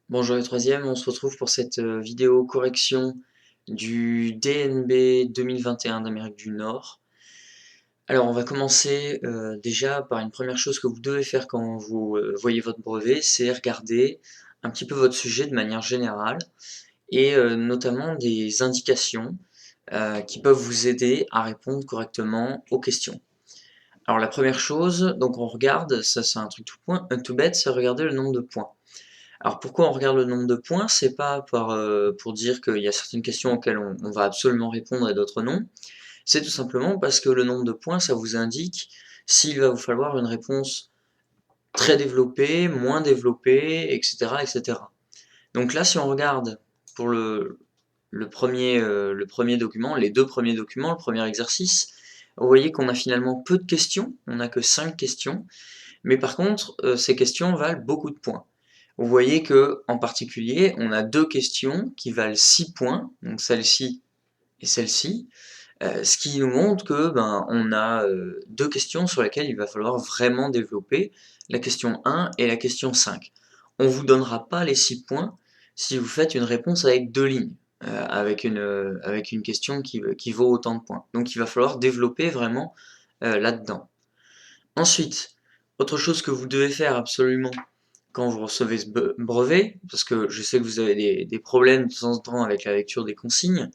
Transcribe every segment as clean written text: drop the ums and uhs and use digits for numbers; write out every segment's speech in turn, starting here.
Bonjour les troisièmes, on se retrouve pour cette vidéo correction du DNB 2021 d'Amérique du Nord. Alors on va commencer déjà par une première chose que vous devez faire quand vous voyez votre brevet, c'est regarder un petit peu votre sujet de manière générale et notamment des indications qui peuvent vous aider à répondre correctement aux questions. Alors la première chose, donc on regarde, ça c'est un truc tout bête, c'est regarder le nombre de points. Alors pourquoi on regarde le nombre de points? C'est pas pour dire qu'il y a certaines questions auxquelles on va absolument répondre et d'autres non. C'est tout simplement parce que le nombre de points, ça vous indique s'il va vous falloir une réponse très développée, moins développée, etc., etc. Donc là, si on regarde pour le premier document, les deux premiers documents, le premier exercice, vous voyez qu'on a finalement peu de questions, on n'a que 5 questions, mais par contre, ces questions valent beaucoup de points. Vous voyez que, en particulier, on a deux questions qui valent 6 points, donc celle-ci et celle-ci, ce qui nous montre que on a deux questions sur lesquelles il va falloir vraiment développer, la question 1 et la question 5. On ne vous donnera pas les 6 points si vous faites une réponse avec deux lignes, avec une question qui vaut autant de points. Donc il va falloir développer vraiment là-dedans. Ensuite, autre chose que vous devez faire absolument quand vous recevez ce brevet, parce que je sais que vous avez des problèmes de temps en temps avec la lecture des consignes,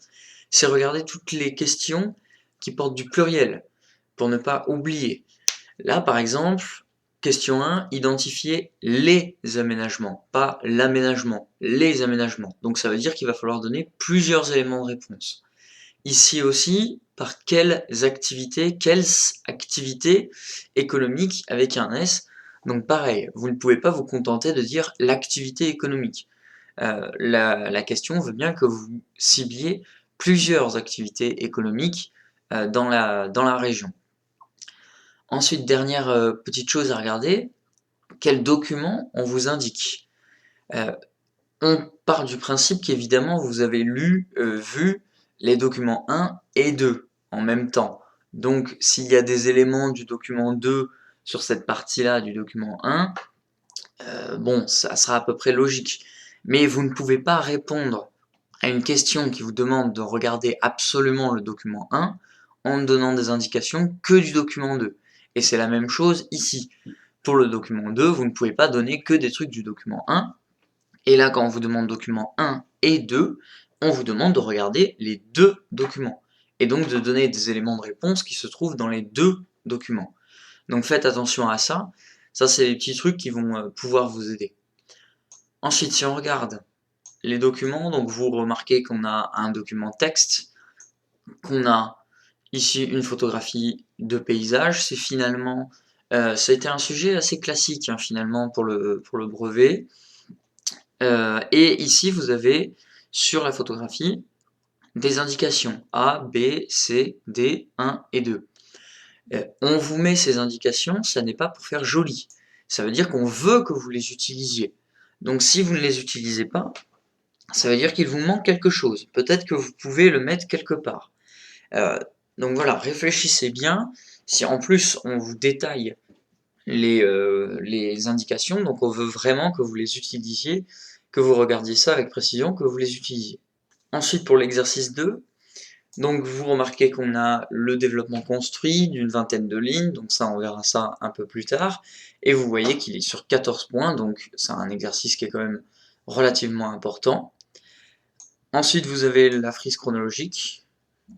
c'est regarder toutes les questions qui portent du pluriel, pour ne pas oublier. Là, par exemple, question 1, identifier les aménagements, pas l'aménagement, les aménagements. Donc ça veut dire qu'il va falloir donner plusieurs éléments de réponse. Ici aussi, par quelles activités économiques avec un S. Donc pareil, vous ne pouvez pas vous contenter de dire l'activité économique. La question veut bien que vous cibliez plusieurs activités économiques dans la région. Ensuite, dernière petite chose à regarder, quel document on vous indique. On part du principe qu'évidemment vous avez vu les documents 1 et 2 en même temps. Donc s'il y a des éléments du document 2 sur cette partie-là du document 1, bon, ça sera à peu près logique. Mais vous ne pouvez pas répondre à une question qui vous demande de regarder absolument le document 1 en ne donnant des indications que du document 2. Et c'est la même chose ici. Pour le document 2, vous ne pouvez pas donner que des trucs du document 1. Et là, quand on vous demande document 1 et 2, on vous demande de regarder les deux documents. Et donc de donner des éléments de réponse qui se trouvent dans les deux documents. Donc faites attention à ça. Ça, c'est les petits trucs qui vont pouvoir vous aider. Ensuite, si on regarde les documents, donc vous remarquez qu'on a un document texte, qu'on a ici une photographie de paysage. C'est finalement, ça a été un sujet assez classique finalement pour le brevet. Et ici, vous avez sur la photographie des indications A, B, C, D, 1 et 2. On vous met ces indications, ça n'est pas pour faire joli. Ça veut dire qu'on veut que vous les utilisiez. Donc si vous ne les utilisez pas, ça veut dire qu'il vous manque quelque chose. Peut-être que vous pouvez le mettre quelque part. Euh, donc voilà, réfléchissez bien. Si en plus on vous détaille les indications, donc on veut vraiment que vous les utilisiez, que vous regardiez ça avec précision, que vous les utilisiez. Ensuite pour l'exercice 2, donc vous remarquez qu'on a le développement construit d'une vingtaine de lignes, donc ça on verra ça un peu plus tard, et vous voyez qu'il est sur 14 points, donc c'est un exercice qui est quand même relativement important. Ensuite vous avez la frise chronologique,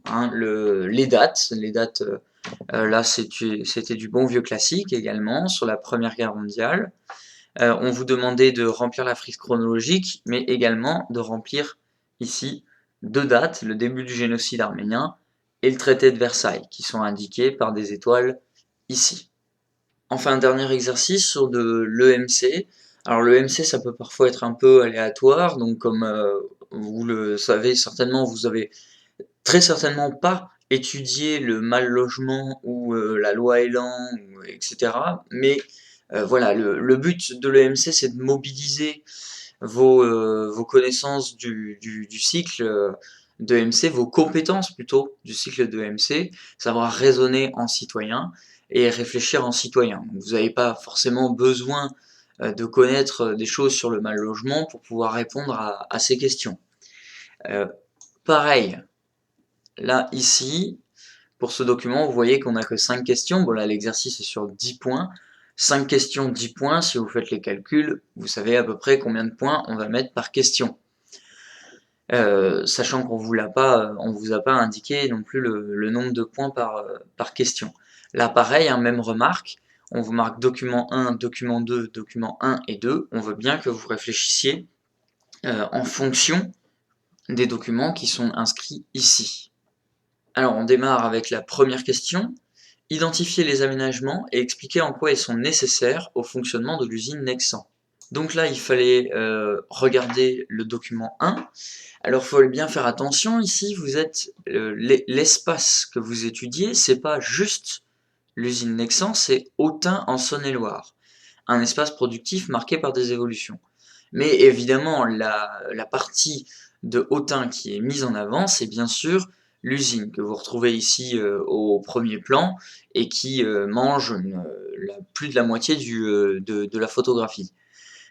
hein, les dates là c'était du bon vieux classique également, sur la Première Guerre mondiale. On vous demandait de remplir la frise chronologique, mais également de remplir ici deux dates, le début du génocide arménien et le traité de Versailles, qui sont indiqués par des étoiles ici. Enfin, un dernier exercice sur de l'EMC. Alors l'EMC, ça peut parfois être un peu aléatoire, donc comme vous le savez certainement, vous avez très certainement pas étudié le mal logement ou la loi Elan, etc. Mais voilà, le but de l'EMC, c'est de mobiliser vos connaissances du cycle de MC, vos compétences plutôt du cycle de MC, savoir raisonner en citoyen et réfléchir en citoyen. Donc, vous n'avez pas forcément besoin de connaître des choses sur le mal logement pour pouvoir répondre à ces questions. Pareil, là, ici, pour ce document, vous voyez qu'on n'a que 5 questions. Bon, là, l'exercice est sur 10 points. 5 questions, 10 points. Si vous faites les calculs, vous savez à peu près combien de points on va mettre par question. Sachant qu'on vous a pas indiqué non plus le nombre de points par question. Là, pareil, hein, même remarque. On vous marque document 1, document 2, document 1 et 2. On veut bien que vous réfléchissiez en fonction des documents qui sont inscrits ici. Alors, on démarre avec la première question. Identifier les aménagements et expliquer en quoi ils sont nécessaires au fonctionnement de l'usine Nexan. Donc là, il fallait regarder le document 1. Alors, il faut bien faire attention, ici, vous êtes l'espace que vous étudiez, c'est pas juste l'usine Nexan, c'est Autun en Saône-et-Loire. Un espace productif marqué par des évolutions. Mais évidemment, la partie de Autun qui est mise en avant, c'est bien sûr l'usine que vous retrouvez ici au premier plan et qui mange plus de la moitié de la photographie.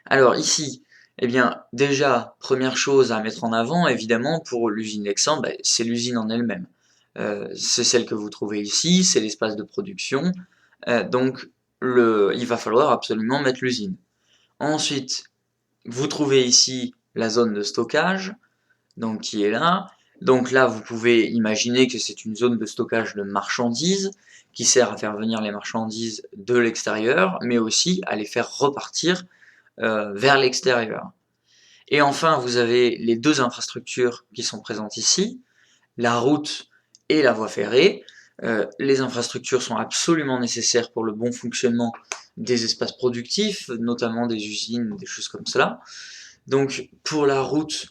Alors ici, eh bien déjà, première chose à mettre en avant, évidemment, pour l'usine Nexan, c'est l'usine en elle-même. C'est celle que vous trouvez ici, c'est l'espace de production, donc il va falloir absolument mettre l'usine. Ensuite, vous trouvez ici la zone de stockage, donc qui est là. Donc là, vous pouvez imaginer que c'est une zone de stockage de marchandises qui sert à faire venir les marchandises de l'extérieur, mais aussi à les faire repartir vers l'extérieur. Et enfin, vous avez les deux infrastructures qui sont présentes ici, la route et la voie ferrée. Les infrastructures sont absolument nécessaires pour le bon fonctionnement des espaces productifs, notamment des usines, des choses comme cela. Donc pour la route,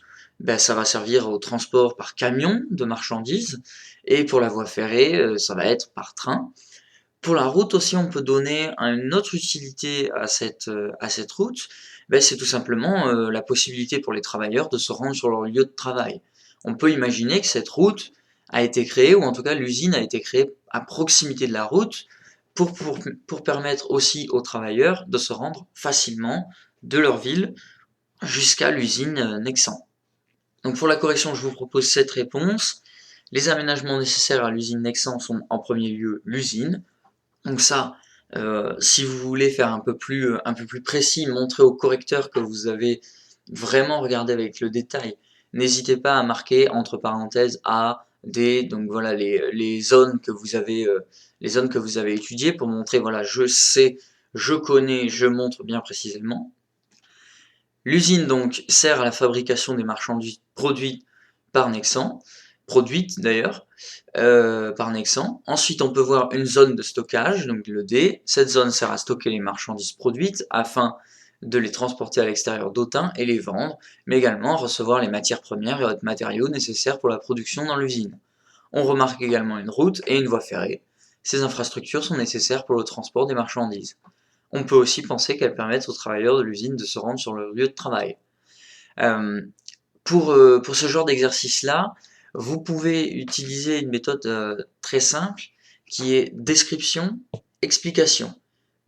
ça va servir au transport par camion de marchandises, et pour la voie ferrée, ça va être par train. Pour la route aussi, on peut donner une autre utilité à cette route, c'est tout simplement la possibilité pour les travailleurs de se rendre sur leur lieu de travail. On peut imaginer que cette route a été créée, ou en tout cas l'usine a été créée à proximité de la route, pour permettre aussi aux travailleurs de se rendre facilement de leur ville jusqu'à l'usine Nexan. Donc pour la correction, je vous propose cette réponse. Les aménagements nécessaires à l'usine Nexan sont en premier lieu l'usine. Donc ça, si vous voulez faire un peu plus précis, montrer au correcteur que vous avez vraiment regardé avec le détail, n'hésitez pas à marquer entre parenthèses A, D, donc voilà les zones que vous avez étudiées pour montrer voilà je sais, je connais, je montre bien précisément. L'usine donc sert à la fabrication des marchandises produites par Nexan, produites d'ailleurs, par Nexan. Ensuite, on peut voir une zone de stockage, donc le D. Cette zone sert à stocker les marchandises produites afin de les transporter à l'extérieur d'Autun et les vendre, mais également recevoir les matières premières et autres matériaux nécessaires pour la production dans l'usine. On remarque également une route et une voie ferrée. Ces infrastructures sont nécessaires pour le transport des marchandises. On peut aussi penser qu'elles permettent aux travailleurs de l'usine de se rendre sur leur lieu de travail. Pour ce genre d'exercice-là, vous pouvez utiliser une méthode très simple qui est description, explication.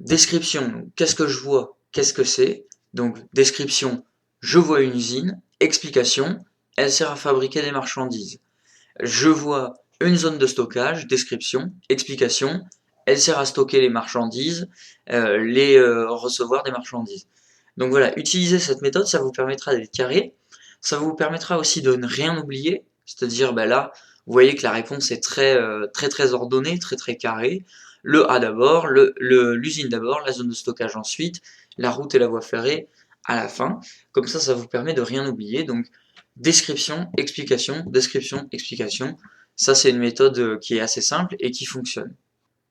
Description, qu'est-ce que je vois, qu'est-ce que c'est. Donc description, je vois une usine. Explication, elle sert à fabriquer des marchandises. Je vois une zone de stockage, description, explication, elle sert à stocker les marchandises, recevoir des marchandises. Donc voilà, utilisez cette méthode, ça vous permettra d'être carré, ça vous permettra aussi de ne rien oublier, c'est-à-dire là, vous voyez que la réponse est très ordonnée, très carrée. Le A d'abord, l'usine d'abord, la zone de stockage ensuite, la route et la voie ferrée à la fin. Comme ça vous permet de rien oublier. Donc description, explication, description, explication. Ça, c'est une méthode qui est assez simple et qui fonctionne.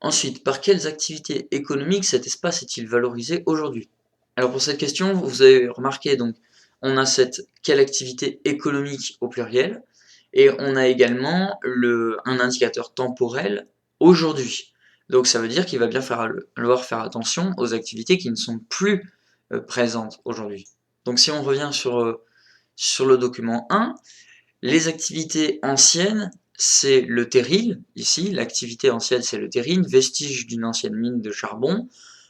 Ensuite, par quelles activités économiques cet espace est-il valorisé aujourd'hui? Alors pour cette question, vous avez remarqué, donc, on a cette quelle activité économique au pluriel, et on a également un indicateur temporel aujourd'hui. Donc ça veut dire qu'il va bien falloir faire attention aux activités qui ne sont plus présentes aujourd'hui. Donc si on revient sur le document 1, les activités anciennes, c'est le terril, ici, l'activité ancienne c'est le terril, vestige d'une ancienne mine de charbon.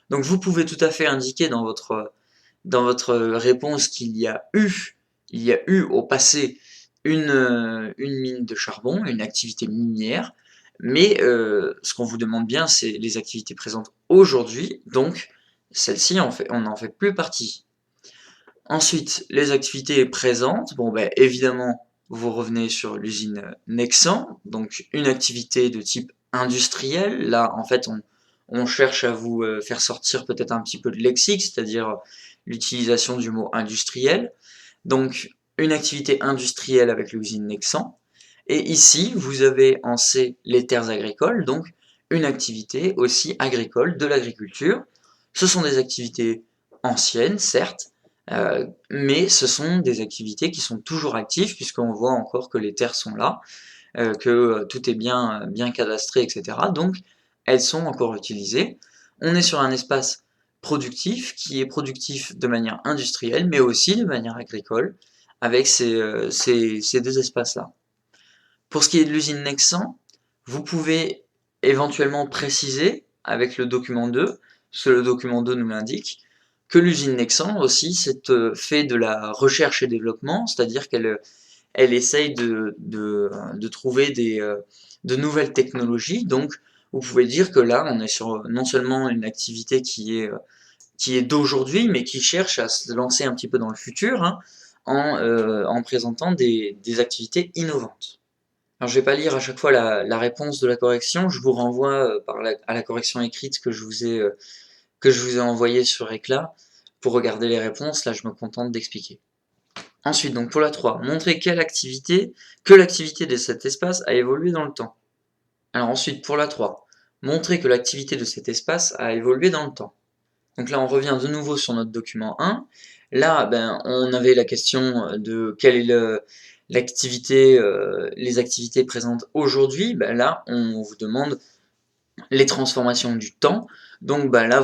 Donc vous pouvez tout à fait indiquer dans votre dans votre réponse qu'il il y a eu au passé une mine de charbon, une activité minière, mais ce qu'on vous demande bien, c'est les activités présentes aujourd'hui, donc celle-ci, on n'en fait plus partie. Ensuite, les activités présentes, bon ben évidemment, vous revenez sur l'usine Nexan, donc une activité de type industriel. Là, en fait, on cherche à vous faire sortir peut-être un petit peu de lexique, c'est-à-dire l'utilisation du mot industriel. Donc, une activité industrielle avec l'usine Nexan. Et ici, vous avez en C les terres agricoles, donc une activité aussi agricole, de l'agriculture. Ce sont des activités anciennes, certes, mais ce sont des activités qui sont toujours actives, puisqu'on voit encore que les terres sont là, que tout est bien cadastré, etc. Donc, elles sont encore utilisées. On est sur un espace productif qui est productif de manière industrielle, mais aussi de manière agricole, avec ces deux espaces-là. Pour ce qui est de l'usine Nexan, vous pouvez éventuellement préciser avec le document 2, ce que le document 2 nous l'indique, que l'usine Nexan aussi fait de la recherche et développement, c'est-à-dire qu'elle essaye de trouver de nouvelles technologies. Donc, vous pouvez dire que là, on est sur non seulement une activité qui est d'aujourd'hui, mais qui cherche à se lancer un petit peu dans le futur, hein, en présentant des activités innovantes. Alors, je vais pas lire à chaque fois la réponse de la correction, je vous renvoie à la correction écrite que je vous ai envoyée sur Éclat pour regarder les réponses. Là, je me contente d'expliquer. Ensuite, donc pour la 3, montrer que l'activité de cet espace a évolué dans le temps. Alors ensuite, pour la 3, montrer que l'activité de cet espace a évolué dans le temps. Donc là, on revient de nouveau sur notre document 1. Là, ben, on avait la question de quelle est l'activité, les activités présentes aujourd'hui. Ben là, on vous demande les transformations du temps. Donc ben là,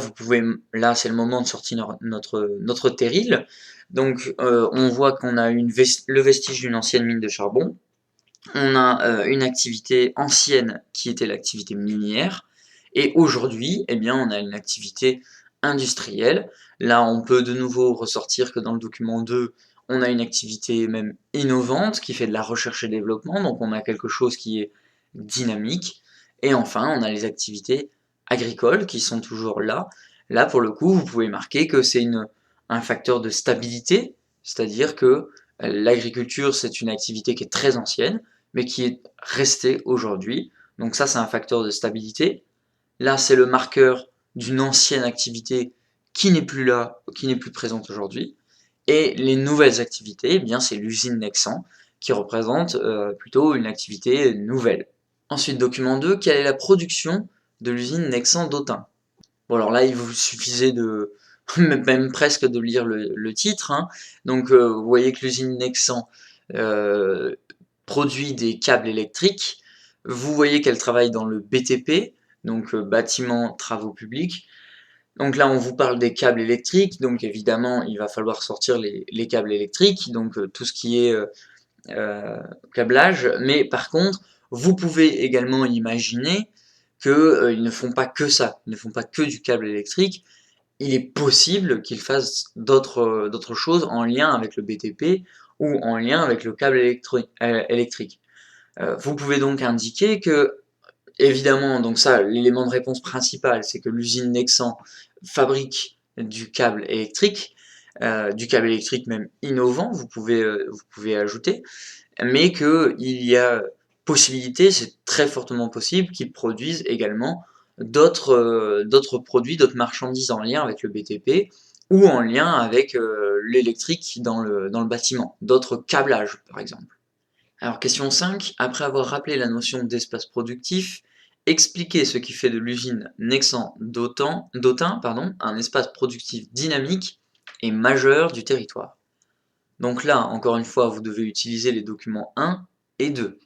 là c'est le moment de sortir notre terril. Donc on voit qu'on a le vestige d'une ancienne mine de charbon. On a une activité ancienne qui était l'activité minière. Et aujourd'hui, eh bien, on a une activité industrielle. Là, on peut de nouveau ressortir que dans le document 2, on a une activité même innovante qui fait de la recherche et développement, donc on a quelque chose qui est dynamique. Et enfin, on a les activités agricoles qui sont toujours là. Là, pour le coup, vous pouvez marquer que c'est un facteur de stabilité, c'est-à-dire que l'agriculture, c'est une activité qui est très ancienne, mais qui est restée aujourd'hui. Donc ça, c'est un facteur de stabilité. Là, c'est le marqueur d'une ancienne activité qui n'est plus là, qui n'est plus présente aujourd'hui. Et les nouvelles activités, eh bien, c'est l'usine Nexan qui représente plutôt une activité nouvelle. Ensuite, document 2, quelle est la production de l'usine Nexan d'Autun? Bon, alors là, il vous suffisait de même presque de lire le titre, hein. Donc, vous voyez que l'usine Nexan euh, produit des câbles électriques. Vous voyez qu'elle travaille dans le BTP, donc bâtiment travaux publics. Donc là, on vous parle des câbles électriques, donc évidemment, il va falloir sortir les câbles électriques, donc tout ce qui est câblage. Mais par contre, vous pouvez également imaginer qu'ils ne font pas que ça, ils ne font pas que du câble électrique. Il est possible qu'ils fassent d'autres choses en lien avec le BTP ou en lien avec le câble électrique. Vous pouvez donc indiquer que, évidemment, donc ça, l'élément de réponse principal, c'est que l'usine Nexan fabrique du câble électrique même innovant, vous pouvez ajouter, mais qu'il y a possibilité, c'est très fortement possible, qu'ils produisent également d'autres produits, d'autres marchandises en lien avec le BTP ou en lien avec l'électrique dans le bâtiment, d'autres câblages par exemple. Alors question 5, après avoir rappelé la notion d'espace productif, expliquez ce qui fait de l'usine Nexan d'Autun un espace productif dynamique et majeur du territoire. Donc là, encore une fois, vous devez utiliser les documents 1 et 2.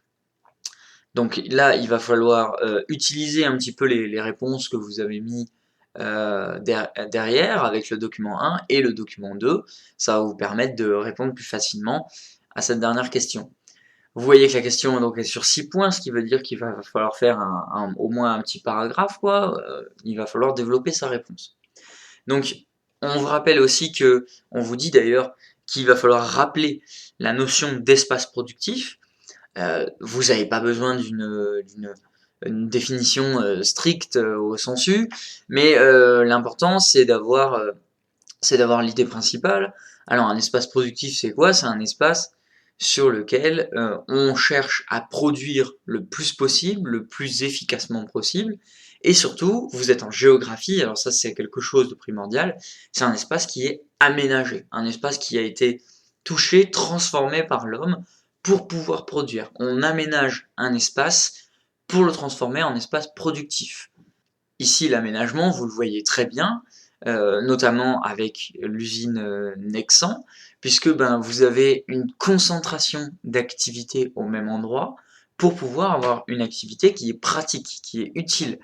Donc là, il va falloir utiliser un petit peu les réponses que vous avez mis derrière avec le document 1 et le document 2. Ça va vous permettre de répondre plus facilement à cette dernière question. Vous voyez que la question donc, est sur 6 points, ce qui veut dire qu'il va falloir faire au moins un petit paragraphe, quoi. Il va falloir développer sa réponse. Donc, On vous rappelle aussi que, on vous dit d'ailleurs qu'il va falloir rappeler la notion d'espace productif. Vous n'avez pas besoin d'une définition stricte au sensu, mais l'important c'est d'avoir l'idée principale. Alors un espace productif c'est quoi? C'est un espace sur lequel on cherche à produire le plus possible, le plus efficacement possible, et surtout, vous êtes en géographie, alors ça c'est quelque chose de primordial, c'est un espace qui est aménagé, un espace qui a été touché, transformé par l'homme pour pouvoir produire. On aménage un espace pour le transformer en espace productif. Ici, l'aménagement, vous le voyez très bien, notamment avec l'usine Nexan, puisque ben, vous avez une concentration d'activités au même endroit pour pouvoir avoir une activité qui est pratique, qui est utile.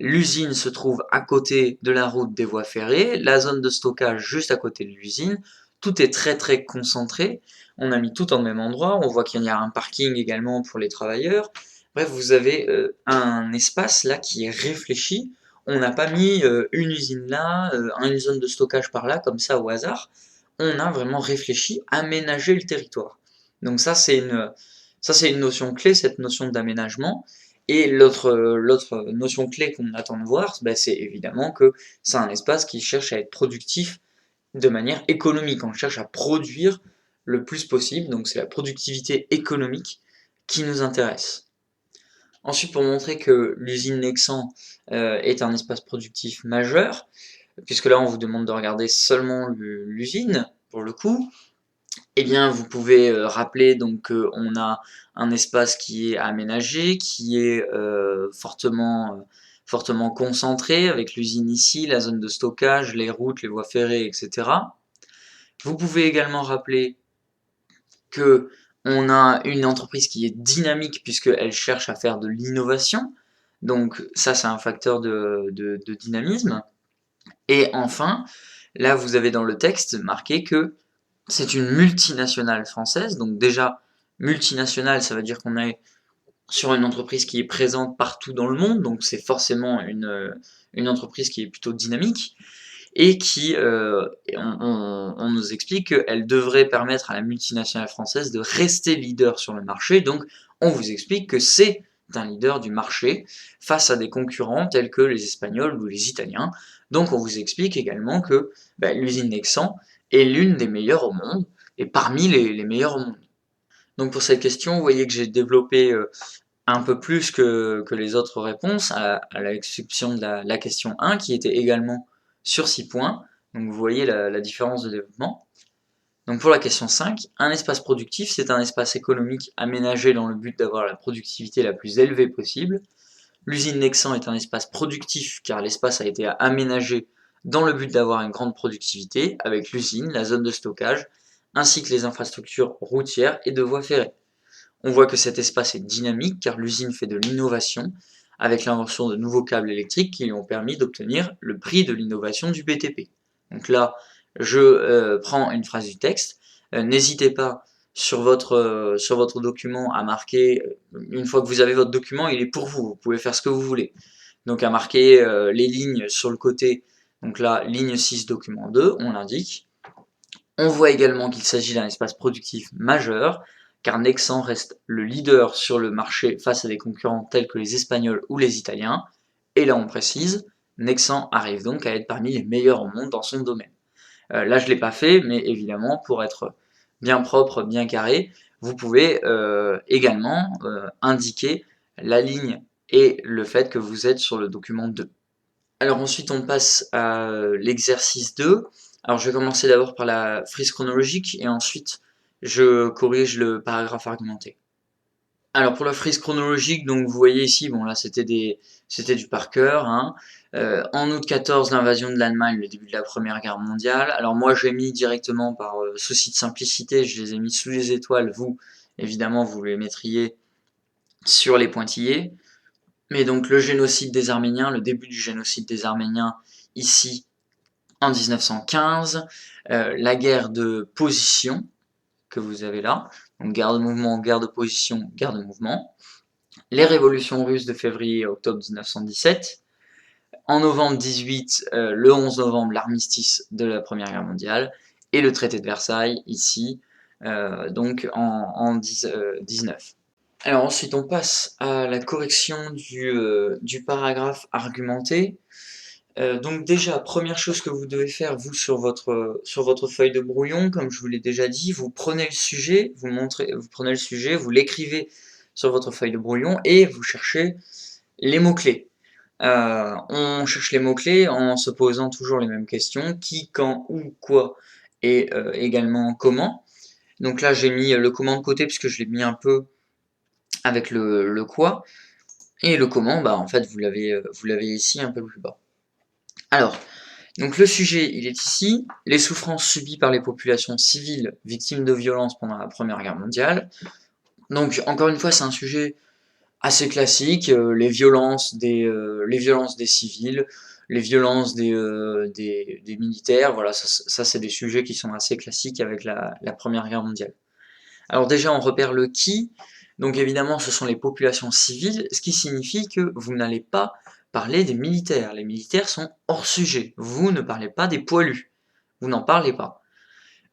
L'usine se trouve à côté de la route des voies ferrées, la zone de stockage juste à côté de l'usine. Tout est très très concentré. On a mis tout en même endroit. On voit qu'il y a un parking également pour les travailleurs. Bref, vous avez un espace là qui est réfléchi. On n'a pas mis une usine là, une zone de stockage par là, comme ça au hasard. On a vraiment réfléchi, aménagé le territoire. Donc ça c'est une notion clé, cette notion d'aménagement. Et l'autre notion clé qu'on attend de voir, bah, c'est évidemment que c'est un espace qui cherche à être productif de manière économique. On cherche à produire le plus possible, donc c'est la productivité économique qui nous intéresse. Ensuite, pour montrer que l'usine Nexan est un espace productif majeur, puisque là on vous demande de regarder seulement l'usine, pour le coup, eh bien, vous pouvez rappeler donc qu'on a un espace qui est aménagé, qui est fortement concentré, avec l'usine ici, la zone de stockage, les routes, les voies ferrées, etc. Vous pouvez également rappeler que on a une entreprise qui est dynamique puisqu'elle cherche à faire de l'innovation. Donc ça, c'est un facteur de dynamisme. Et enfin, là, vous avez dans le texte marqué que c'est une multinationale française, donc déjà, multinationale, ça veut dire qu'on est sur une entreprise qui est présente partout dans le monde, donc c'est forcément une entreprise qui est plutôt dynamique, et qui, on nous explique qu'elle devrait permettre à la multinationale française de rester leader sur le marché, donc on vous explique que c'est un leader du marché face à des concurrents tels que les Espagnols ou les Italiens. Donc on vous explique également que l'usine Nexan est l'une des meilleures au monde, et parmi les meilleures au monde. Donc pour cette question, vous voyez que j'ai développé un peu plus que les autres réponses, à l'exception de la question 1, qui était également sur 6 points. Donc vous voyez la différence de développement. Donc pour la question 5, un espace productif, c'est un espace économique aménagé dans le but d'avoir la productivité la plus élevée possible. L'usine Nexan est un espace productif car l'espace a été aménagé dans le but d'avoir une grande productivité, avec l'usine, la zone de stockage, ainsi que les infrastructures routières et de voies ferrées. On voit que cet espace est dynamique car l'usine fait de l'innovation, avec l'invention de nouveaux câbles électriques qui lui ont permis d'obtenir le prix de l'innovation du BTP. Donc là, je prends une phrase du texte. N'hésitez pas sur votre document à marquer, une fois que vous avez votre document, il est pour vous, vous pouvez faire ce que vous voulez. Donc à marquer les lignes sur le côté, donc là, ligne 6, document 2, on l'indique. On voit également qu'il s'agit d'un espace productif majeur, car Nexan reste le leader sur le marché face à des concurrents tels que les Espagnols ou les Italiens. Et là on précise, Nexan arrive donc à être parmi les meilleurs au monde dans son domaine. Là je ne l'ai pas fait, mais évidemment pour être bien propre, bien carré, vous pouvez également indiquer la ligne et le fait que vous êtes sur le document 2. Alors ensuite on passe à l'exercice 2. Alors je vais commencer d'abord par la frise chronologique et ensuite je corrige le paragraphe argumenté. Alors pour la frise chronologique, donc vous voyez ici, bon là c'était du par cœur, hein. En août 14, l'invasion de l'Allemagne, le début de la Première Guerre mondiale. Alors moi j'ai mis directement par souci de simplicité, je les ai mis sous les étoiles, vous évidemment vous les mettriez sur les pointillés. Mais donc le génocide des Arméniens, le début du génocide des Arméniens ici en 1915, la guerre de position que vous avez là, donc guerre de mouvement, guerre de position, guerre de mouvement, les révolutions russes de février et octobre 1917, En novembre 18, le 11 novembre, l'armistice de la Première Guerre mondiale, et le traité de Versailles, ici, donc en 19. Alors ensuite, on passe à la correction du paragraphe argumenté. Donc déjà, première chose que vous devez faire, vous, sur votre feuille de brouillon, comme je vous l'ai déjà dit, vous prenez le sujet, vous prenez le sujet, vous l'écrivez sur votre feuille de brouillon et vous cherchez les mots-clés. On cherche les mots-clés en se posant toujours les mêmes questions: qui, quand, où, quoi, et également comment. Donc là, j'ai mis le comment de côté puisque je l'ai mis un peu avec le quoi, et le comment, bah en fait, vous l'avez ici un peu plus bas. Alors, donc le sujet, il est ici: les souffrances subies par les populations civiles victimes de violences pendant la Première Guerre mondiale. Donc encore une fois, c'est un sujet assez classique, les violences des civils, les violences des militaires, voilà, ça c'est des sujets qui sont assez classiques avec la Première Guerre mondiale. Alors déjà, on repère le qui, donc évidemment ce sont les populations civiles, ce qui signifie que vous n'allez pas parler des militaires. Les militaires sont hors sujet, vous ne parlez pas des poilus, vous n'en parlez pas.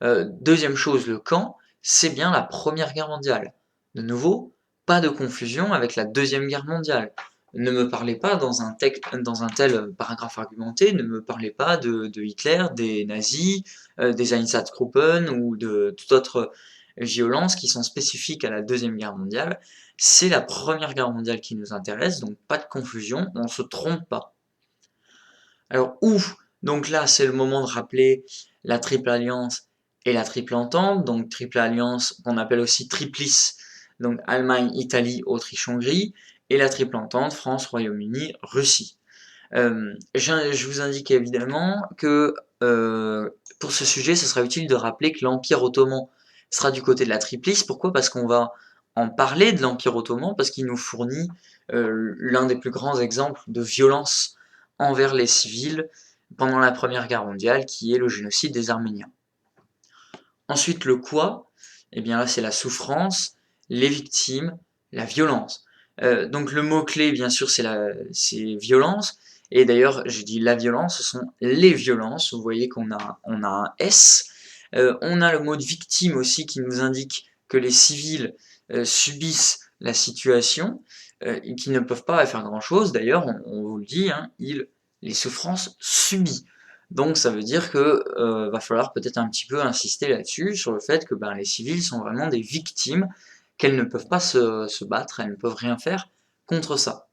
Deuxième chose, le quand, c'est bien la Première Guerre mondiale. De nouveau, pas de confusion avec la Deuxième Guerre mondiale. Ne me parlez pas dans un tel paragraphe argumenté, ne me parlez pas de Hitler, des nazis, des Einsatzgruppen ou de toute autre violence qui sont spécifiques à la Deuxième Guerre mondiale. C'est la Première Guerre mondiale qui nous intéresse, donc pas de confusion, on ne se trompe pas. Alors où? Donc là, c'est le moment de rappeler la Triple Alliance et la Triple Entente. Donc Triple Alliance, qu'on appelle aussi Triplice, donc Allemagne, Italie, Autriche, Hongrie, et la Triple Entente, France, Royaume-Uni, Russie. Je vous indique évidemment que pour ce sujet, ce sera utile de rappeler que l'Empire ottoman sera du côté de la Triplice. Pourquoi? Parce qu'on va en parler de l'Empire ottoman, parce qu'il nous fournit l'un des plus grands exemples de violence envers les civils pendant la Première Guerre mondiale, qui est le génocide des Arméniens. Ensuite, le quoi? Eh bien là, c'est la souffrance, les victimes, la violence. Donc le mot-clé, bien sûr, c'est violence. Et d'ailleurs, je dis la violence, ce sont les violences. Vous voyez on a un S. On a le mot de victime aussi qui nous indique que les civils subissent la situation et qu'ils ne peuvent pas faire grand-chose. D'ailleurs, on vous le dit, hein, les souffrances subies. Donc ça veut dire que va falloir peut-être un petit peu insister là-dessus, sur le fait que les civils sont vraiment des victimes, qu'elles ne peuvent pas se battre, elles ne peuvent rien faire contre ça.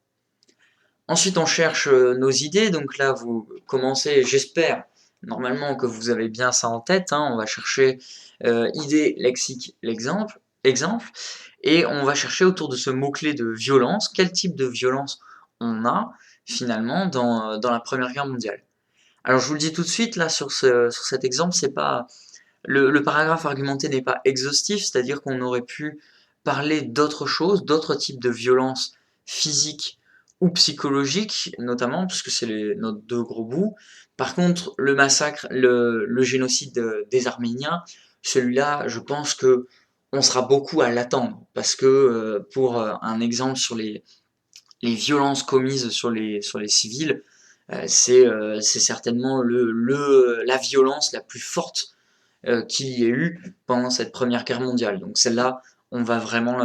Ensuite, on cherche nos idées, donc là, vous commencez, j'espère, normalement que vous avez bien ça en tête, hein, on va chercher idée, lexique, exemple, et on va chercher autour de ce mot-clé de violence, quel type de violence on a, finalement, dans la Première Guerre mondiale. Alors je vous le dis tout de suite, là, sur cet exemple, c'est pas le paragraphe argumenté n'est pas exhaustif, c'est-à-dire qu'on aurait pu parler d'autres choses, d'autres types de violences physiques ou psychologiques, notamment, puisque c'est nos deux gros bouts. Par contre, le massacre, le génocide des Arméniens, celui-là, je pense que on sera beaucoup à l'attendre, parce que pour un exemple sur les violences commises sur les civils, c'est certainement la violence la plus forte qu'il y ait eu pendant cette Première Guerre mondiale. Donc celle-là, on va vraiment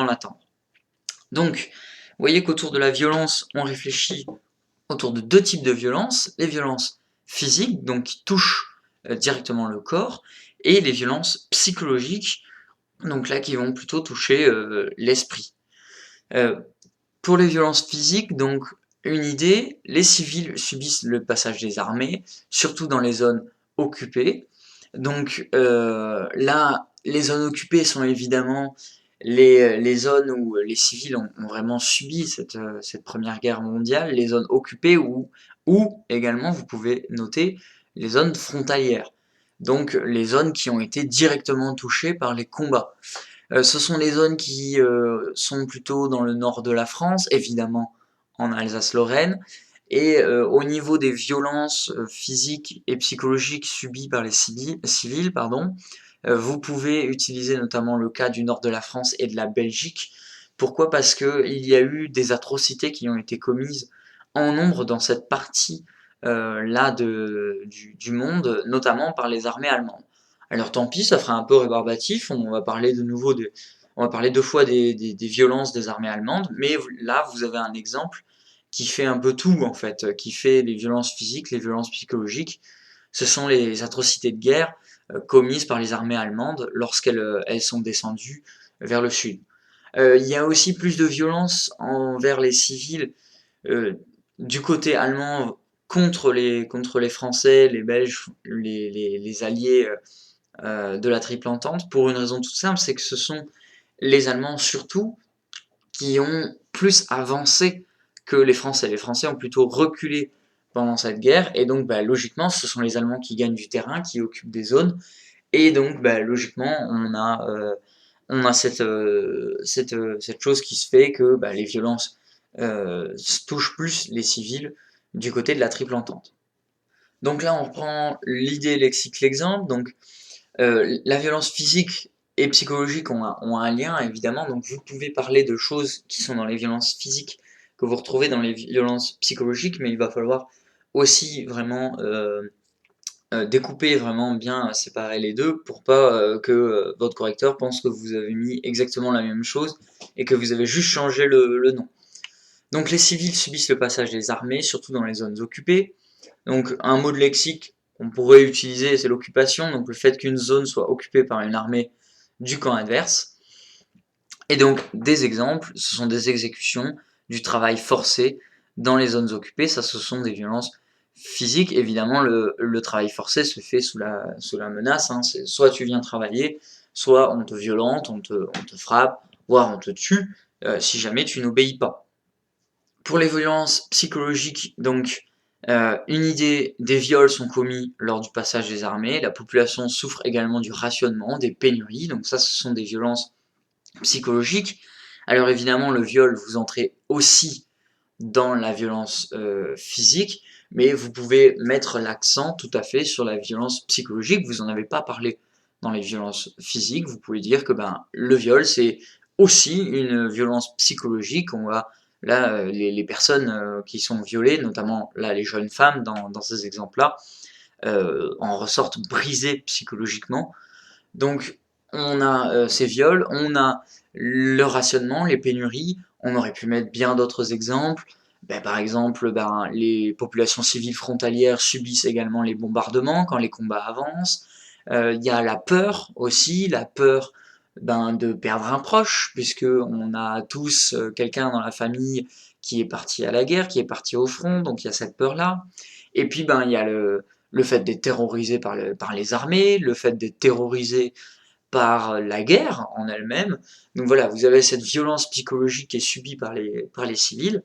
l'attendre. Donc, vous voyez qu'autour de la violence, on réfléchit autour de deux types de violences: les violences physiques, donc qui touchent directement le corps, et les violences psychologiques, donc là qui vont plutôt toucher l'esprit. Pour les violences physiques, donc une idée: les civils subissent le passage des armées, surtout dans les zones occupées. Donc là, les zones occupées sont évidemment les zones où les civils ont vraiment subi cette Première Guerre mondiale, les zones occupées ou également, vous pouvez noter, les zones frontalières, donc les zones qui ont été directement touchées par les combats. Ce sont les zones qui sont plutôt dans le nord de la France, évidemment en Alsace-Lorraine, et au niveau des violences physiques et psychologiques subies par les civils, vous pouvez utiliser notamment le cas du nord de la France et de la Belgique. Pourquoi? Parce qu'il y a eu des atrocités qui ont été commises en nombre dans cette partie là du monde, notamment par les armées allemandes. Alors tant pis, ça fera un peu rébarbatif, on va parler de nouveau on va parler deux fois des violences des armées allemandes, mais là vous avez un exemple qui fait un peu tout en fait, qui fait les violences physiques, les violences psychologiques. Ce sont les atrocités de guerre commises par les armées allemandes lorsqu'elles elles sont descendues vers le sud. Il y a aussi plus de violence envers les civils euh, du côté allemand contre les Français, les Belges, les alliés de la Triple Entente, pour une raison toute simple, c'est que ce sont les Allemands surtout qui ont plus avancé que les Français. Les Français ont plutôt reculé pendant cette guerre, et donc bah, logiquement, ce sont les Allemands qui gagnent du terrain, qui occupent des zones, et donc bah, logiquement, on a cette chose qui se fait que bah, les violences touchent plus les civils du côté de la Triple Entente. Donc là, on reprend l'idée lexique l'exemple. Donc la violence physique et psychologique ont un lien, évidemment. Donc vous pouvez parler de choses qui sont dans les violences physiques que vous retrouvez dans les violences psychologiques, mais il va falloir aussi vraiment découper, vraiment bien séparer les deux pour pas que votre correcteur pense que vous avez mis exactement la même chose et que vous avez juste changé le nom. Donc les civils subissent le passage des armées, surtout dans les zones occupées. Donc un mot de lexique qu'on pourrait utiliser, c'est l'occupation, donc le fait qu'une zone soit occupée par une armée du camp adverse. Et donc des exemples, ce sont des exécutions, du travail forcé dans les zones occupées, ça ce sont des violences physiques. Évidemment, le travail forcé se fait sous la menace, hein. C'est soit tu viens travailler, soit on te violente, on te frappe, voire on te tue si jamais tu n'obéis pas. Pour les violences psychologiques, donc, une idée, des viols sont commis lors du passage des armées, la population souffre également du rationnement, des pénuries, donc ça ce sont des violences psychologiques. Alors évidemment le viol, vous entrez aussi dans la violence physique, mais vous pouvez mettre l'accent tout à fait sur la violence psychologique, vous n'en avez pas parlé dans les violences physiques, vous pouvez dire que ben, le viol c'est aussi une violence psychologique, on va là les personnes qui sont violées, notamment là les jeunes femmes dans ces exemples-là, en ressortent brisées psychologiquement. Donc on a ces viols, on a le rationnement, les pénuries, on aurait pu mettre bien d'autres exemples. Ben, par exemple, ben, les populations civiles frontalières subissent également les bombardements quand les combats avancent. Il y a la peur aussi, la peur ben, de perdre un proche, puisque on a tous quelqu'un dans la famille qui est parti à la guerre, qui est parti au front, donc il y a cette peur-là. Et puis ben il y a le fait d'être terrorisé par les armées, le fait d'être terrorisé par la guerre en elle-même. Donc voilà, vous avez cette violence psychologique qui est subie par les civils.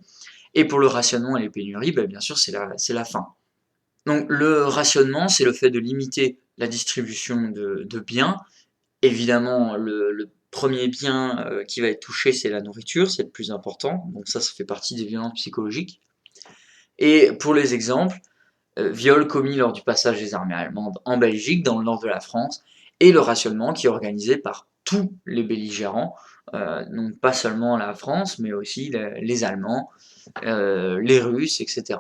Et pour le rationnement et les pénuries, ben bien sûr, c'est la faim. Donc le rationnement, c'est le fait de limiter la distribution de biens. Évidemment, le premier bien qui va être touché, c'est la nourriture, c'est le plus important. Donc ça fait partie des violences psychologiques. Et pour les exemples, viol commis lors du passage des armées allemandes en Belgique, dans le nord de la France, et le rationnement qui est organisé par tous les belligérants, donc pas seulement la France, mais aussi les Allemands, les Russes, etc.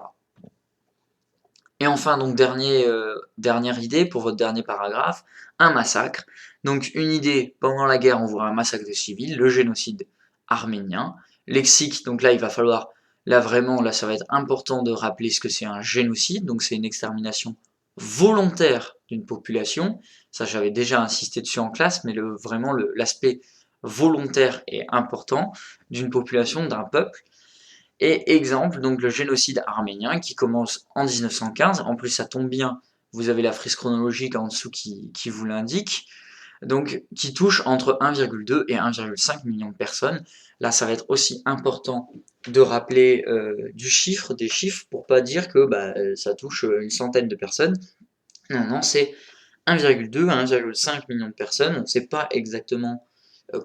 Et enfin, donc dernière idée pour votre dernier paragraphe, un massacre. Donc une idée, pendant la guerre, on voit un massacre de civils, le génocide arménien. Lexique, donc là il va falloir, là vraiment, là ça va être important de rappeler ce que c'est un génocide, donc c'est une extermination volontaire d'une population. Ça j'avais déjà insisté dessus en classe, mais vraiment l'aspect volontaire est important d'une population, d'un peuple. Et exemple, donc le génocide arménien qui commence en 1915, en plus ça tombe bien, vous avez la frise chronologique en dessous qui vous l'indique, donc qui touche entre 1,2 et 1,5 million de personnes. Là ça va être aussi important de rappeler des chiffres, pour pas dire que bah, ça touche une centaine de personnes. Non, non, c'est 1,2 à 1,5 million de personnes, on ne sait pas exactement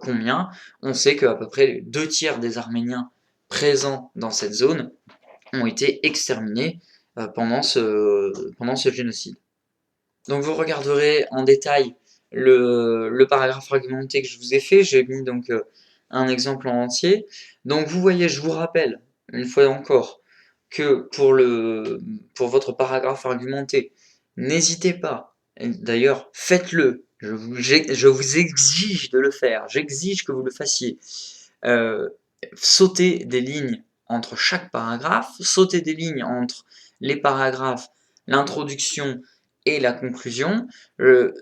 combien, on sait qu'à peu près les 2 tiers des Arméniens présents dans cette zone ont été exterminés pendant ce génocide. Donc vous regarderez en détail le paragraphe fragmenté que je vous ai fait, j'ai mis donc un exemple en entier. Donc vous voyez, je vous rappelle, une fois encore, que pour votre paragraphe argumenté, n'hésitez pas, d'ailleurs faites-le, je vous exige de le faire, j'exige que vous le fassiez. Sautez des lignes entre chaque paragraphe, sautez des lignes entre les paragraphes, l'introduction et la conclusion.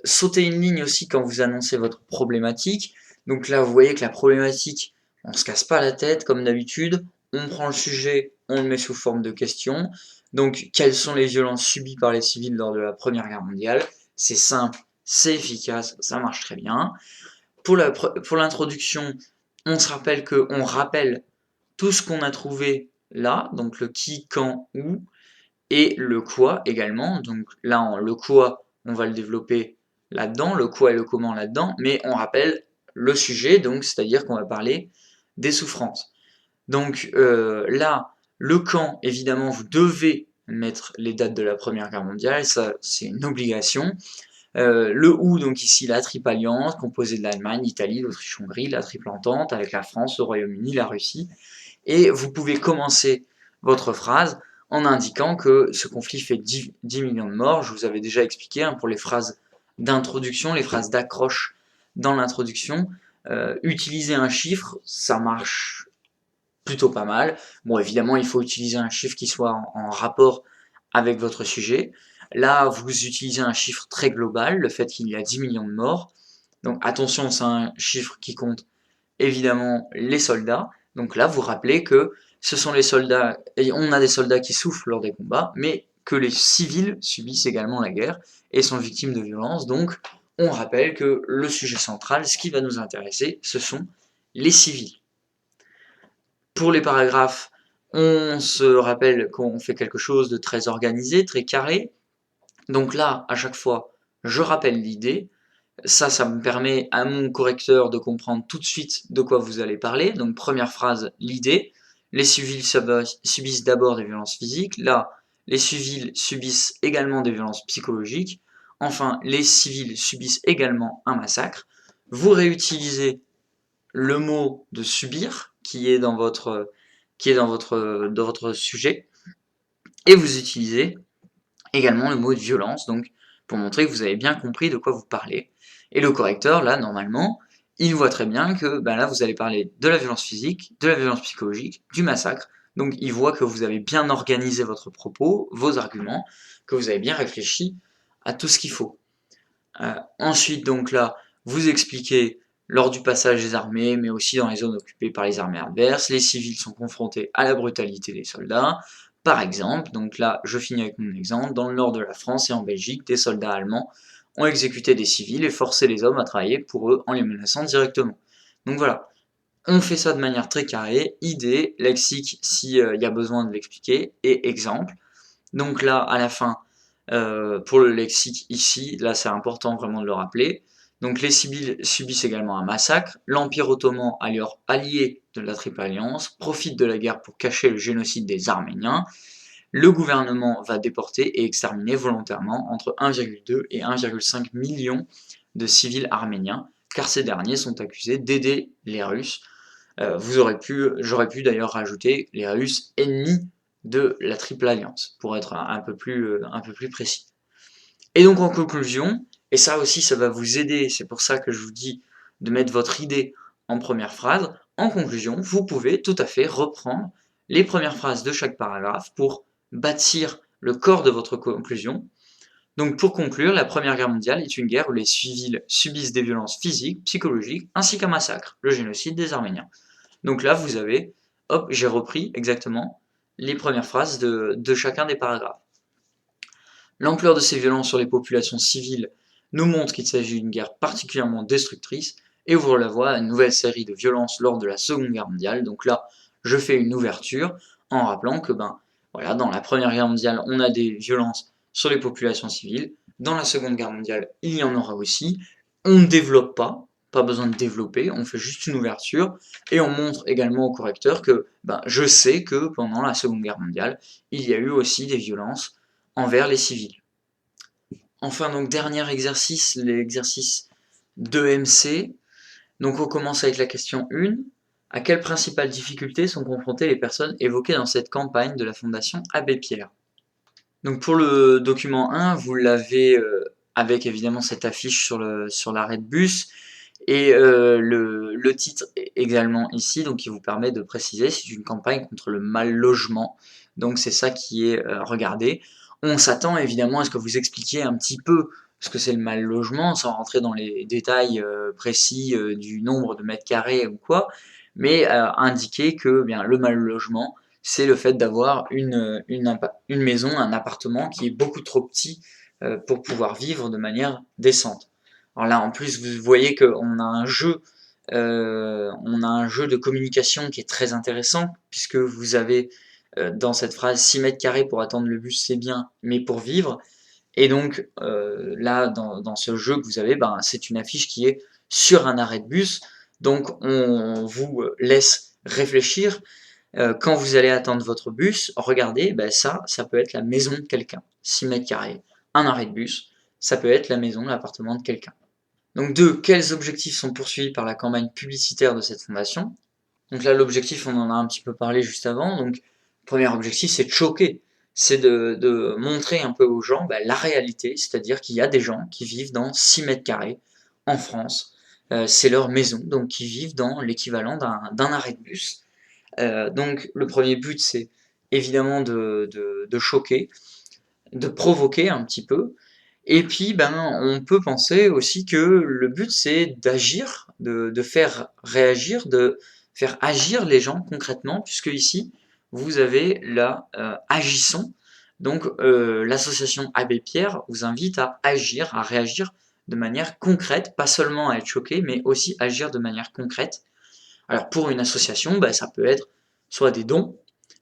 Sautez une ligne aussi quand vous annoncez votre problématique. Donc là, vous voyez que la problématique, on se casse pas la tête comme d'habitude, on prend le sujet, on le met sous forme de question. Donc, quelles sont les violences subies par les civils lors de la Première Guerre mondiale? C'est simple, c'est efficace, ça marche très bien. Pour l'introduction, on se rappelle qu'on rappelle tout ce qu'on a trouvé là, donc le qui, quand, où, et le quoi également. Donc là, le quoi, on va le développer là-dedans, le quoi et le comment là-dedans, mais on rappelle le sujet, donc c'est-à-dire qu'on va parler des souffrances. Donc là, le quand, évidemment, vous devez mettre les dates de la Première Guerre mondiale, ça c'est une obligation. Le où, donc ici la triple alliance, composée de l'Allemagne, l'Italie, l'Autriche-Hongrie, la triple entente avec la France, le Royaume-Uni, la Russie. Et vous pouvez commencer votre phrase en indiquant que ce conflit fait 10 millions de morts. Je vous avais déjà expliqué pour les phrases d'introduction, les phrases d'accroche dans l'introduction. Utiliser un chiffre, ça marche plutôt pas mal. Bon, évidemment, il faut utiliser un chiffre qui soit en rapport avec votre sujet. Là, vous utilisez un chiffre très global, le fait qu'il y a 10 millions de morts. Donc attention, c'est un chiffre qui compte évidemment les soldats. Donc là, vous rappelez que ce sont les soldats, et on a des soldats qui souffrent lors des combats, mais que les civils subissent également la guerre et sont victimes de violences. Donc on rappelle que le sujet central, ce qui va nous intéresser, ce sont les civils. Pour les paragraphes, on se rappelle qu'on fait quelque chose de très organisé, très carré. Donc là, à chaque fois, je rappelle l'idée. Ça me permet à mon correcteur de comprendre tout de suite de quoi vous allez parler. Donc première phrase, l'idée. Les civils subissent d'abord des violences physiques. Là, les civils subissent également des violences psychologiques. Enfin, les civils subissent également un massacre. Vous réutilisez le mot de subir qui est dans votre sujet et vous utilisez également le mot de violence donc pour montrer que vous avez bien compris de quoi vous parlez. Et le correcteur là normalement il voit très bien que là vous allez parler de la violence physique, de la violence psychologique, du massacre. Donc il voit que vous avez bien organisé votre propos, vos arguments, que vous avez bien réfléchi à tout ce qu'il faut. Ensuite, donc là, vous expliquez lors du passage des armées, mais aussi dans les zones occupées par les armées adverses, les civils sont confrontés à la brutalité des soldats. Par exemple, donc là, je finis avec mon exemple, dans le nord de la France et en Belgique, des soldats allemands ont exécuté des civils et forcé les hommes à travailler pour eux en les menaçant directement. Donc voilà, on fait ça de manière très carrée, idée, lexique s'il y a besoin de l'expliquer, et exemple. Donc là, à la fin, pour le lexique ici, là c'est important vraiment de le rappeler. Donc les civils subissent également un massacre. L'Empire ottoman, alors allié de la Triple Alliance, profite de la guerre pour cacher le génocide des Arméniens. Le gouvernement va déporter et exterminer volontairement entre 1,2 et 1,5 million de civils arméniens, car ces derniers sont accusés d'aider les Russes. J'aurais pu d'ailleurs rajouter les Russes ennemis de la Triple Alliance, pour être un peu plus précis. Et donc en conclusion, et ça aussi ça va vous aider, c'est pour ça que je vous dis de mettre votre idée en première phrase, en conclusion, vous pouvez tout à fait reprendre les premières phrases de chaque paragraphe pour bâtir le corps de votre conclusion. Donc pour conclure, la Première Guerre mondiale est une guerre où les civils subissent des violences physiques, psychologiques, ainsi qu'un massacre, le génocide des Arméniens. Donc là, vous avez, hop, j'ai repris exactement les premières phrases de chacun des paragraphes. L'ampleur de ces violences sur les populations civiles nous montre qu'il s'agit d'une guerre particulièrement destructrice et ouvre la voie à une nouvelle série de violences lors de la Seconde Guerre mondiale. Donc là, je fais une ouverture en rappelant que voilà, dans la Première Guerre mondiale, on a des violences sur les populations civiles. Dans la Seconde Guerre mondiale, il y en aura aussi. On ne développe pas besoin de développer, on fait juste une ouverture et on montre également au correcteur que je sais que pendant la Seconde Guerre mondiale, il y a eu aussi des violences envers les civils. Enfin, donc, dernier exercice, l'exercice 2MC. Donc, on commence avec la question 1. À quelles principales difficultés sont confrontées les personnes évoquées dans cette campagne de la Fondation Abbé Pierre? Donc pour le document 1, vous l'avez avec évidemment cette affiche sur l'arrêt de bus et le titre également ici, donc qui vous permet de préciser, c'est une campagne contre le mal logement. Donc c'est ça qui est regardé. On s'attend évidemment à ce que vous expliquiez un petit peu ce que c'est le mal logement, sans rentrer dans les détails précis du nombre de mètres carrés ou quoi, mais indiquer que bien le mal logement, c'est le fait d'avoir une maison, un appartement qui est beaucoup trop petit pour pouvoir vivre de manière décente. Alors là, en plus, vous voyez qu'on a on a un jeu de communication qui est très intéressant, puisque vous avez dans cette phrase 6 mètres carrés pour attendre le bus, c'est bien, mais pour vivre. Et donc là, dans ce jeu que vous avez, ben, c'est une affiche qui est sur un arrêt de bus. Donc on vous laisse réfléchir quand vous allez attendre votre bus, regardez, ben ça peut être la maison de quelqu'un. 6 mètres carrés, un arrêt de bus, ça peut être la maison, l'appartement de quelqu'un. Donc 2, quels objectifs sont poursuivis par la campagne publicitaire de cette fondation? Donc là, l'objectif, on en a un petit peu parlé juste avant. Donc, le premier objectif, c'est de choquer. C'est de montrer un peu aux gens la réalité, c'est-à-dire qu'il y a des gens qui vivent dans 6 mètres carrés en France. C'est leur maison, donc qui vivent dans l'équivalent d'un arrêt de bus. Donc le premier but, c'est évidemment de choquer, de provoquer un petit peu. Et puis, ben, on peut penser aussi que le but, c'est d'agir, de faire réagir, de faire agir les gens concrètement, puisque ici, vous avez là agissons. Donc, l'association Abbé Pierre vous invite à agir, à réagir de manière concrète, pas seulement à être choqué, mais aussi agir de manière concrète. Alors pour une association, bah, ça peut être soit des dons,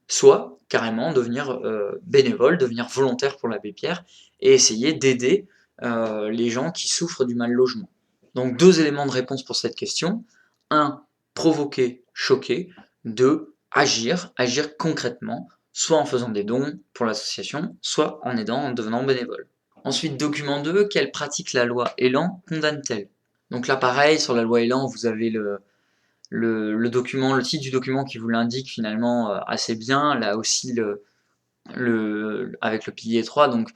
soit carrément devenir bénévole, devenir volontaire pour l'abbé Pierre et essayer d'aider les gens qui souffrent du mal logement. Donc 2 éléments de réponse pour cette question. 1. Provoquer, choquer. 2. Agir, agir concrètement, soit en faisant des dons pour l'association, soit en aidant, en devenant bénévole. Ensuite, document 2, quelle pratique la loi Elan condamne-t-elle? Donc là pareil, sur la loi Elan, vous avez le document, le titre du document qui vous l'indique finalement assez bien. Là aussi, avec le pilier 3, donc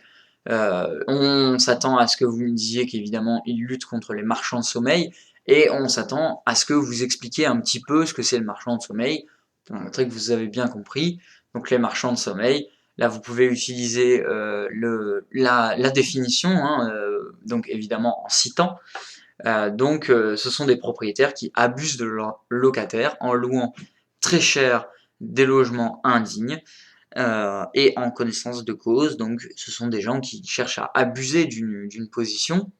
on s'attend à ce que vous me disiez qu'évidemment il lutte contre les marchands de sommeil, et on s'attend à ce que vous expliquiez un petit peu ce que c'est le marchand de sommeil, pour montrer que vous avez bien compris. Donc les marchands de sommeil, là vous pouvez utiliser la définition, hein, donc évidemment en citant. Donc ce sont des propriétaires qui abusent de leurs locataires en louant très cher des logements indignes et en connaissance de cause. Donc ce sont des gens qui cherchent à abuser d'une position.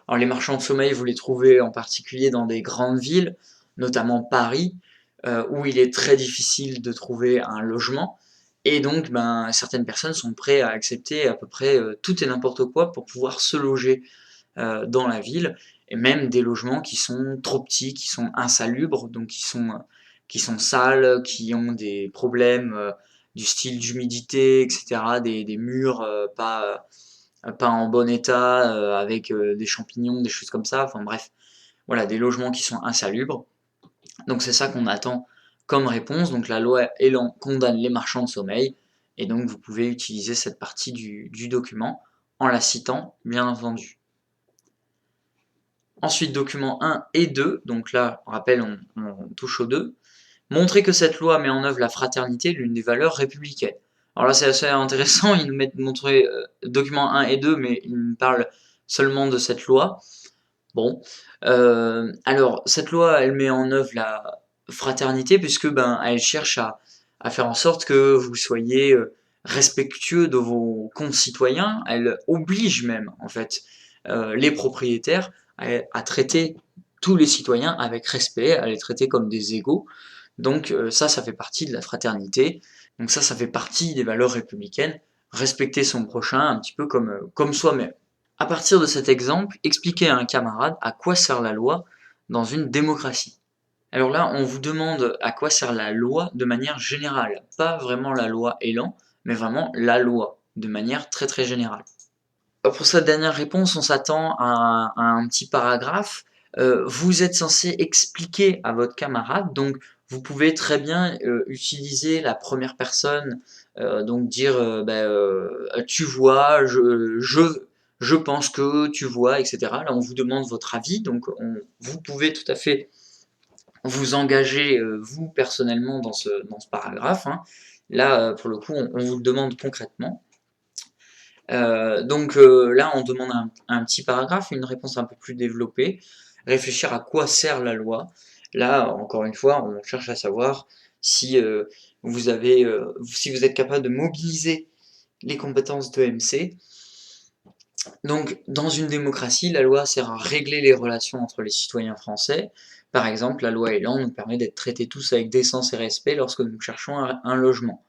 Alors les marchands de sommeil, vous les trouvez en particulier dans des grandes villes, notamment Paris, où il est très difficile de trouver un logement. Et donc, ben, certaines personnes sont prêtes à accepter à peu près tout et n'importe quoi pour pouvoir se loger dans la ville, et même des logements qui sont trop petits, qui sont insalubres, donc qui sont sales, qui ont des problèmes du style d'humidité, etc., des murs pas en bon état, avec des champignons, des choses comme ça, enfin bref, voilà, des logements qui sont insalubres. Donc c'est ça qu'on attend comme réponse. Donc la loi Elan condamne les marchands de sommeil, et donc vous pouvez utiliser cette partie du document en la citant, bien entendu. Ensuite, documents 1 et 2, donc là, on rappelle, on touche aux deux. Montrer que cette loi met en œuvre la fraternité, l'une des valeurs républicaines. Alors là, c'est assez intéressant, ils nous mettent montrer documents 1 et 2, mais ils nous parlent seulement de cette loi. Bon, alors, cette loi, elle met en œuvre la fraternité, puisque ben, elle cherche à faire en sorte que vous soyez respectueux de vos concitoyens. Elle oblige même, en fait, les propriétaires à traiter tous les citoyens avec respect, à les traiter comme des égaux. Donc ça fait partie de la fraternité. Donc ça fait partie des valeurs républicaines. Respecter son prochain un petit peu comme soi-même. À partir de cet exemple, expliquez à un camarade à quoi sert la loi dans une démocratie. Alors là, on vous demande à quoi sert la loi de manière générale. Pas vraiment la loi Elan, mais vraiment la loi, de manière très très générale. Pour cette dernière réponse, on s'attend à un petit paragraphe. Vous êtes censé expliquer à votre camarade, donc vous pouvez très bien utiliser la première personne, donc dire tu vois, je pense que tu vois, etc. Là, on vous demande votre avis, donc vous pouvez tout à fait vous engager, vous personnellement, dans ce paragraphe, hein. Là, pour le coup, on vous le demande concrètement. Là, on demande un petit paragraphe, une réponse un peu plus développée, réfléchir à quoi sert la loi. Là, encore une fois, on cherche à savoir si si vous êtes capable de mobiliser les compétences de MC. Donc, dans une démocratie, la loi sert à régler les relations entre les citoyens français. Par exemple, la loi Elan nous permet d'être traités tous avec décence et respect lorsque nous cherchons un logement.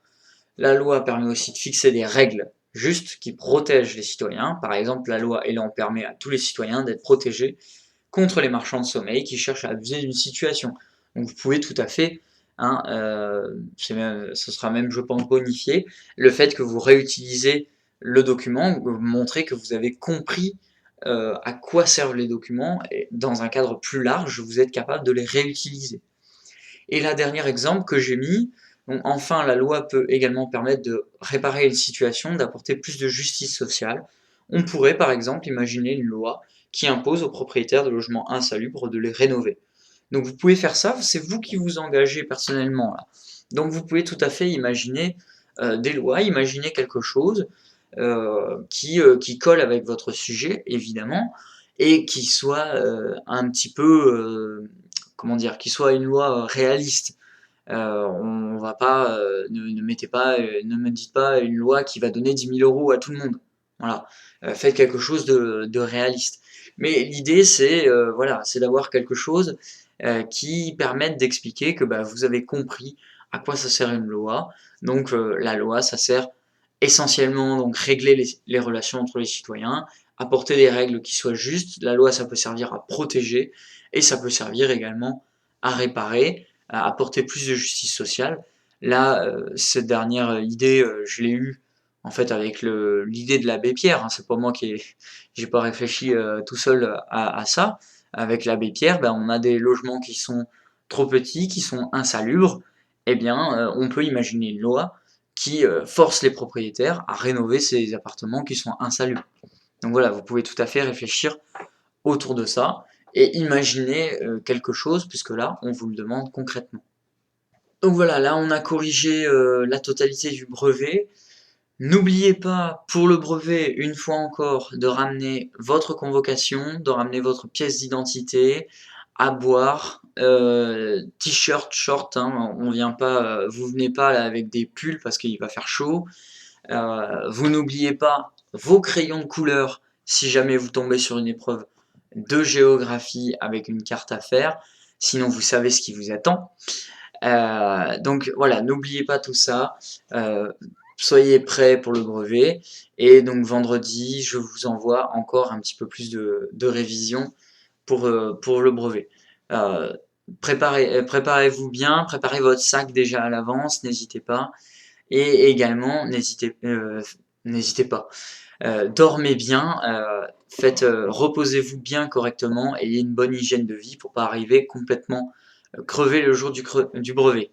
La loi permet aussi de fixer des règles justes qui protègent les citoyens. Par exemple, la loi Elan permet à tous les citoyens d'être protégés contre les marchands de sommeil qui cherchent à abuser d'une situation. Donc vous pouvez tout à fait, hein, ce sera même, je pense, bonifié, le fait que vous réutilisez le document, vous montrez que vous avez compris à quoi servent les documents, et dans un cadre plus large, vous êtes capable de les réutiliser. Et la dernière exemple que j'ai mis, donc enfin la loi peut également permettre de réparer une situation, d'apporter plus de justice sociale. On pourrait par exemple imaginer une loi qui impose aux propriétaires de logements insalubres de les rénover. Donc vous pouvez faire ça, c'est vous qui vous engagez personnellement là. Donc vous pouvez tout à fait imaginer des lois, imaginer quelque chose qui colle avec votre sujet évidemment et qui soit un petit peu comment dire, qui soit une loi réaliste. On va pas, ne mettez pas, ne me dites pas une loi qui va donner 10 000 € à tout le monde. Voilà, faites quelque chose de réaliste. Mais l'idée, c'est voilà, c'est d'avoir quelque chose qui permette d'expliquer que bah, vous avez compris à quoi ça sert une loi. Donc la loi, ça sert essentiellement donc régler les relations entre les citoyens, apporter des règles qui soient justes. La loi, ça peut servir à protéger et ça peut servir également à réparer, à apporter plus de justice sociale. Là, cette dernière idée, je l'ai eue en fait avec l'idée de l'abbé Pierre. Hein, c'est pas moi j'ai pas réfléchi tout seul à ça. Avec l'abbé Pierre, ben, on a des logements qui sont trop petits, qui sont insalubres. Eh bien, on peut imaginer une loi qui force les propriétaires à rénover ces appartements qui sont insalubres. Donc voilà, vous pouvez tout à fait réfléchir autour de ça et imaginer quelque chose, puisque là, on vous le demande concrètement. Donc voilà, là, on a corrigé la totalité du brevet. N'oubliez pas, pour le brevet, une fois encore, de ramener votre convocation, de ramener votre pièce d'identité, à boire, t-shirt, short, hein, on vient pas, vous venez pas là avec des pulls parce qu'il va faire chaud. Vous n'oubliez pas vos crayons de couleur si jamais vous tombez sur une épreuve de géographie avec une carte à faire, sinon vous savez ce qui vous attend. Donc voilà, n'oubliez pas tout ça, soyez prêts pour le brevet, et donc vendredi, je vous envoie encore un petit peu plus de révision pour le brevet. Euh, Préparez-vous bien, préparez votre sac déjà à l'avance, n'hésitez pas. Et également, n'hésitez pas. Dormez bien, reposez-vous bien correctement et ayez une bonne hygiène de vie pour pas arriver complètement crever le jour du brevet.